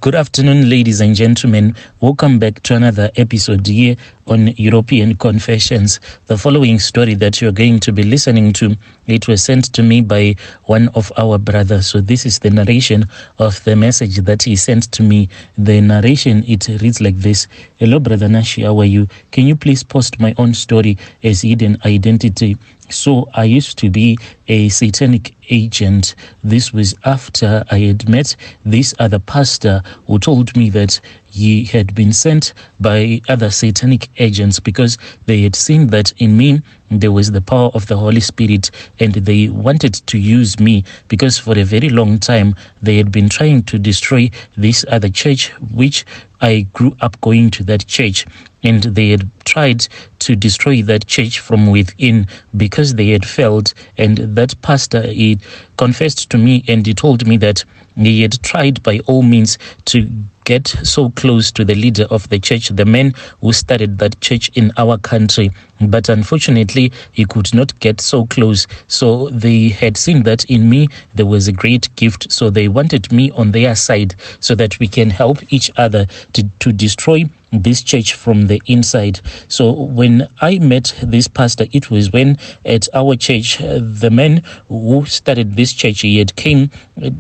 Good afternoon, ladies and gentlemen. Welcome back to another episode here on European Confessions. The following story that you're going to be listening to, it was sent to me by one of our brothers. So this is the narration of the message that he sent to me. The narration, it reads like this. Hello, Brother Nashi, how are you? Can you please post my own story as hidden identity? So I used to be a satanic agent. This was after I had met this other pastor who told me that he had been sent by other satanic agents because they had seen that in me there was the power of the Holy Spirit, and they wanted to use me because for a very long time they had been trying to destroy this other church, which I grew up going to that church, and they had tried to destroy that church from within because they had failed. And that pastor, he confessed to me and he told me that he had tried by all means to get so close to the leader of the church, the man who started that church in our country. But unfortunately, he could not get so close. So they had seen that in me, there was a great gift. So they wanted me on their side so that we can help each other to destroy this church from the inside. So when I met this pastor, it was when at our church, the man who started this church, he had came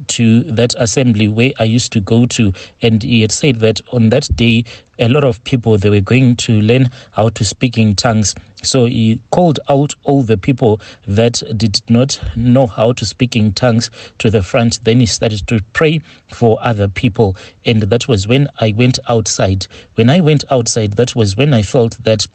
to that assembly where I used to go to, and he had said that on that day, a lot of people, they were going to learn how to speak in tongues. So he called out all the people that did not know how to speak in tongues to the front. Then he started to pray for other people. And that was when I went outside. When I went outside, that was when I felt that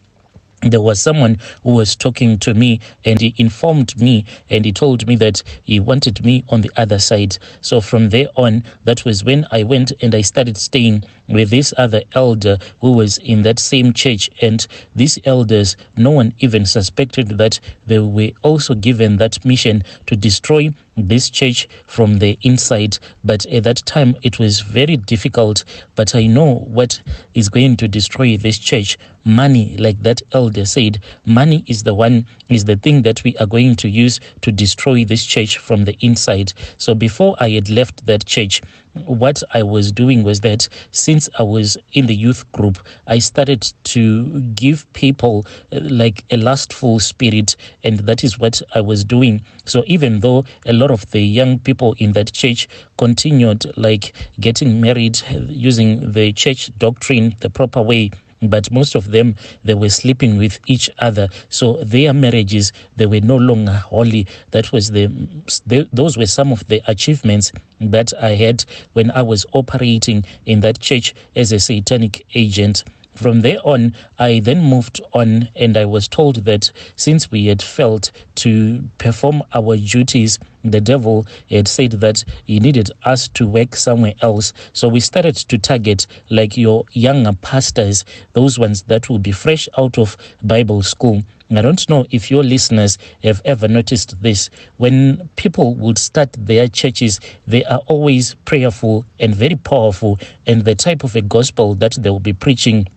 there was someone who was talking to me, and he informed me and he told me that he wanted me on the other side. So from there on, that was when I went and I started staying with this other elder who was in that same church. And these elders, no one even suspected that they were also given that mission to destroy this church from the inside. But at that time, it was very difficult. But I know what is going to destroy this church. Money, like that elder said, money is the thing that we are going to use to destroy this church from the inside. So before I had left that church, what I was doing was that since I was in the youth group, I started to give people like a lustful spirit, and that is what I was doing. So even though a lot of the young people in that church continued like getting married using the church doctrine the proper way, but most of them, they were sleeping with each other. So their marriages, they were no longer holy. That was those were some of the achievements that I had when I was operating in that church as a satanic agent. From there on, I then moved on, and I was told that since we had failed to perform our duties, the devil had said that he needed us to work somewhere else. So we started to target like your younger pastors, those ones that will be fresh out of Bible school. I don't know if your listeners have ever noticed this. When people would start their churches, they are always prayerful and very powerful, and the type of a gospel that they will be preaching,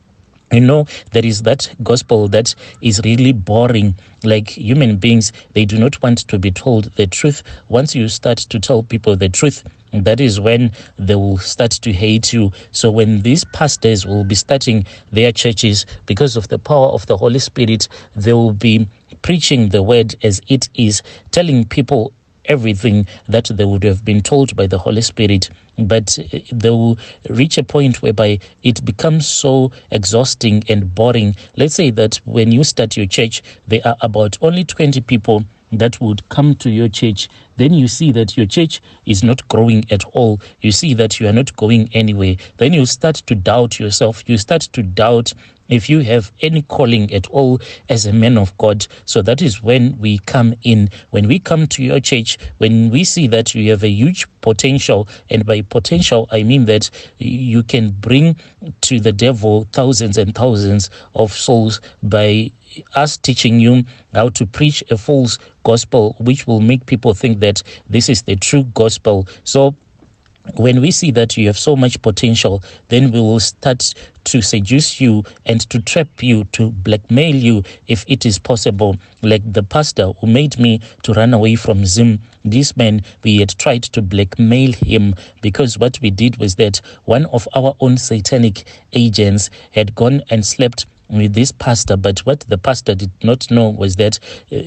you know, there is that gospel that is really boring. Like human beings, they do not want to be told the truth. Once you start to tell people the truth, that is when they will start to hate you. So when these pastors will be starting their churches, because of the power of the Holy Spirit, they will be preaching the word as it is, telling people everything that they would have been told by the Holy Spirit. But they will reach a point whereby it becomes so exhausting and boring. Let's say that when you start your church, there are about only 20 people that would come to your church. Then you see that your church is not growing at all. You see that you are not going anywhere. Then you start to doubt yourself. You start to doubt if you have any calling at all as a man of God. So that is when we come in. When we come to your church, when we see that you have a huge potential, and by potential, I mean that you can bring to the devil thousands and thousands of souls by us teaching you how to preach a false gospel, which will make people think that this is the true gospel. So when we see that you have so much potential, then we will start to seduce you and to trap you, to blackmail you if it is possible. Like the pastor who made me to run away from Zim, this man, we had tried to blackmail him because what we did was that one of our own satanic agents had gone and slept with this pastor, but what the pastor did not know was that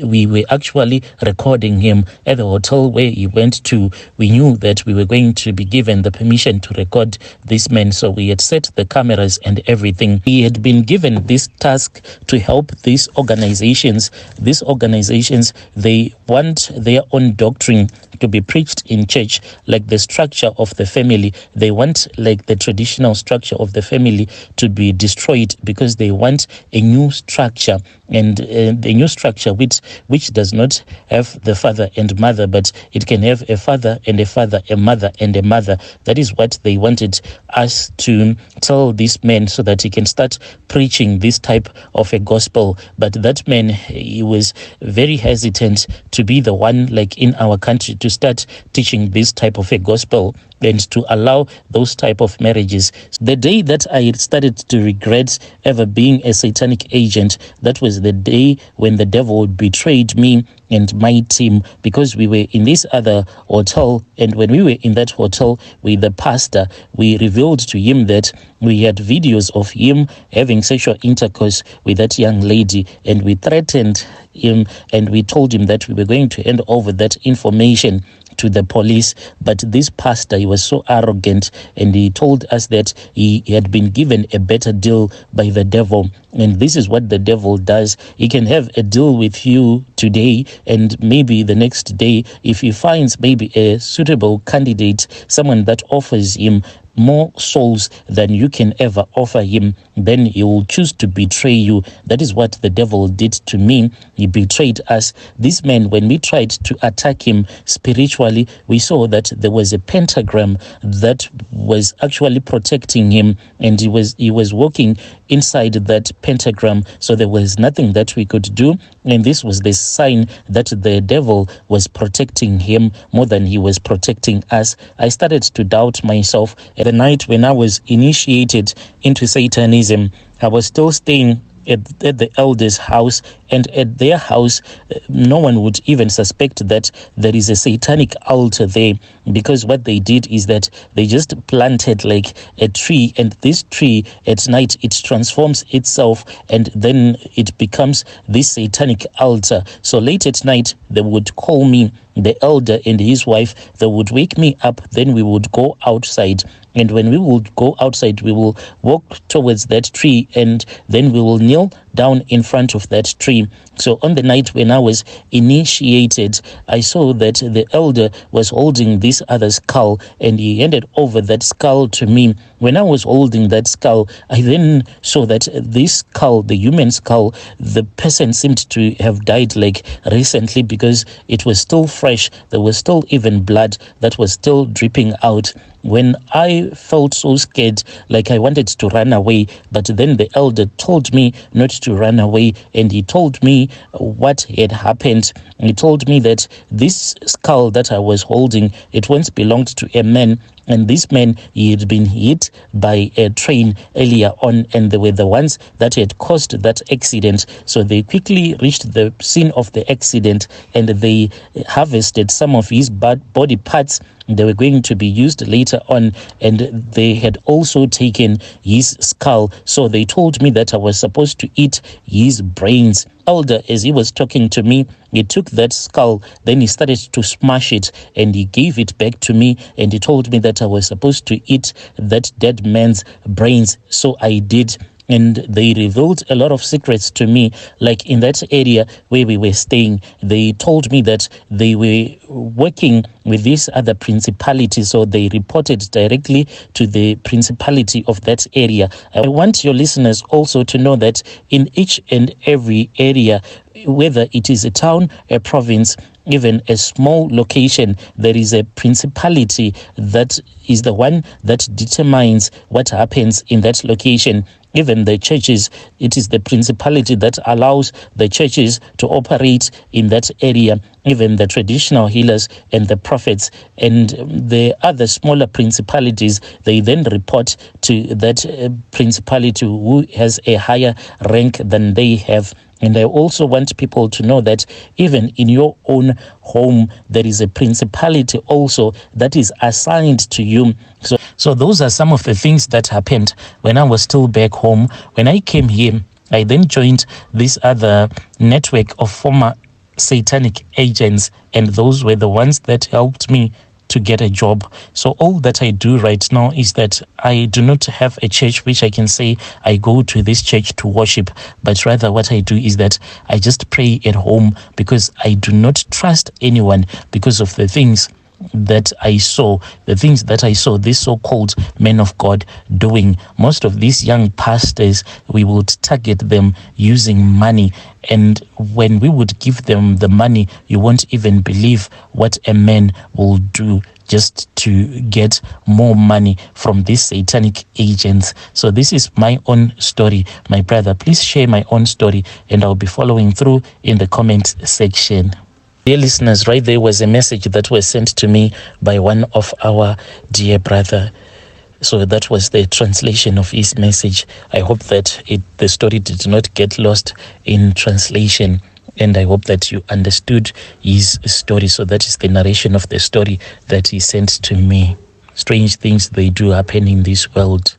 we were actually recording him at the hotel where he went to. We knew that we were going to be given the permission to record this man, so we had set the cameras and everything. He had been given this task to help these organizations. These organizations, they want their own doctrine to be preached in church, like the structure of the family. They want like the traditional structure of the family to be destroyed because they want a new structure, and the new structure which does not have the father and mother, but it can have a father and a father, a mother and a mother. That is what they wanted us to tell this man so that he can start preaching this type of a gospel. But that man, he was very hesitant to be the one, like in our country, to start teaching this type of a gospel and to allow those type of marriages. The day that I started to regret ever being a satanic agent, that was the day when the devil betrayed me and my team, because we were in this other hotel, and when we were in that hotel with the pastor, we revealed to him that we had videos of him having sexual intercourse with that young lady, and we threatened him and we told him that we were going to hand over that information to the police. But this pastor, he was so arrogant, and he told us that he had been given a better deal by the devil. And this is what the devil does. He can have a deal with you today, and maybe the next day, if he finds maybe a suitable candidate, someone that offers him more souls than you can ever offer him, then he will choose to betray you. That is what the devil did to me. He betrayed us. This man, when we tried to attack him spiritually, we saw that there was a pentagram that was actually protecting him, and he was walking inside that pentagram, so there was nothing that we could do. And this was the sign that the devil was protecting him more than he was protecting us. I started to doubt myself. At the night when I was initiated into Satanism, I was still staying at the elder's house, and at their house no one would even suspect that there is a satanic altar there, because what they did is that they just planted like a tree, and this tree at night it transforms itself and then it becomes this satanic altar. So late at night they would call me, the elder and his wife, they would wake me up, then we would go outside, and when we would go outside we will walk towards that tree, and then we will kneel down in front of that tree. So on the night when I was initiated, I saw that the elder was holding this other skull, and he handed over that skull to me. When I was holding that skull, I then saw that this skull, the human skull, the person seemed to have died like recently, because it was still fresh. There was still even blood that was still dripping out. When I felt so scared, like I wanted to run away, but then the elder told me not to run away, and he told me what had happened. He told me that this skull that I was holding, it once belonged to a man, and this man, he had been hit by a train earlier on, and they were the ones that had caused that accident. So they quickly reached the scene of the accident, and they harvested some of his body parts. They were going to be used later on, and they had also taken his skull. So they told me that I was supposed to eat his brains. Elder, as he was talking to me, he took that skull, then he started to smash it, and he gave it back to me, and he told me that I was supposed to eat that dead man's brains. So I did. And they revealed a lot of secrets to me, like in that area where we were staying. They told me that they were working with this other principality, so they reported directly to the principality of that area. I want your listeners also to know that in each and every area, whether it is a town, a province, even a small location, there is a principality that is the one that determines what happens in that location. even the churches. It is the principality that allows the churches to operate in that area, even the traditional healers and the prophets and the other smaller principalities. They then report to that principality who has a higher rank than they have. And I also want people to know that even in your own home, there is a principality also that is assigned to you. So those are some of the things that happened when I was still back home. When I came here, I then joined this other network of former satanic agents, and those were the ones that helped me to get a job. So all that I do right now is that I do not have a church which I can say I go to this church to worship, but rather what I do is that I just pray at home, because I do not trust anyone because of the things that I saw, these so-called men of God doing. Most of these young pastors, we would target them using money, and when we would give them the money, you won't even believe what a man will do just to get more money from these satanic agents. So this is my own story, my brother. Please share my own story, and I'll be following through in the comment section. Dear listeners, right there was a message that was sent to me by one of our dear brother. So that was the translation of his message. I hope that the story did not get lost in translation, and I hope that you understood his story. So that is the narration of the story that he sent to me. Strange things, they do happen in this world.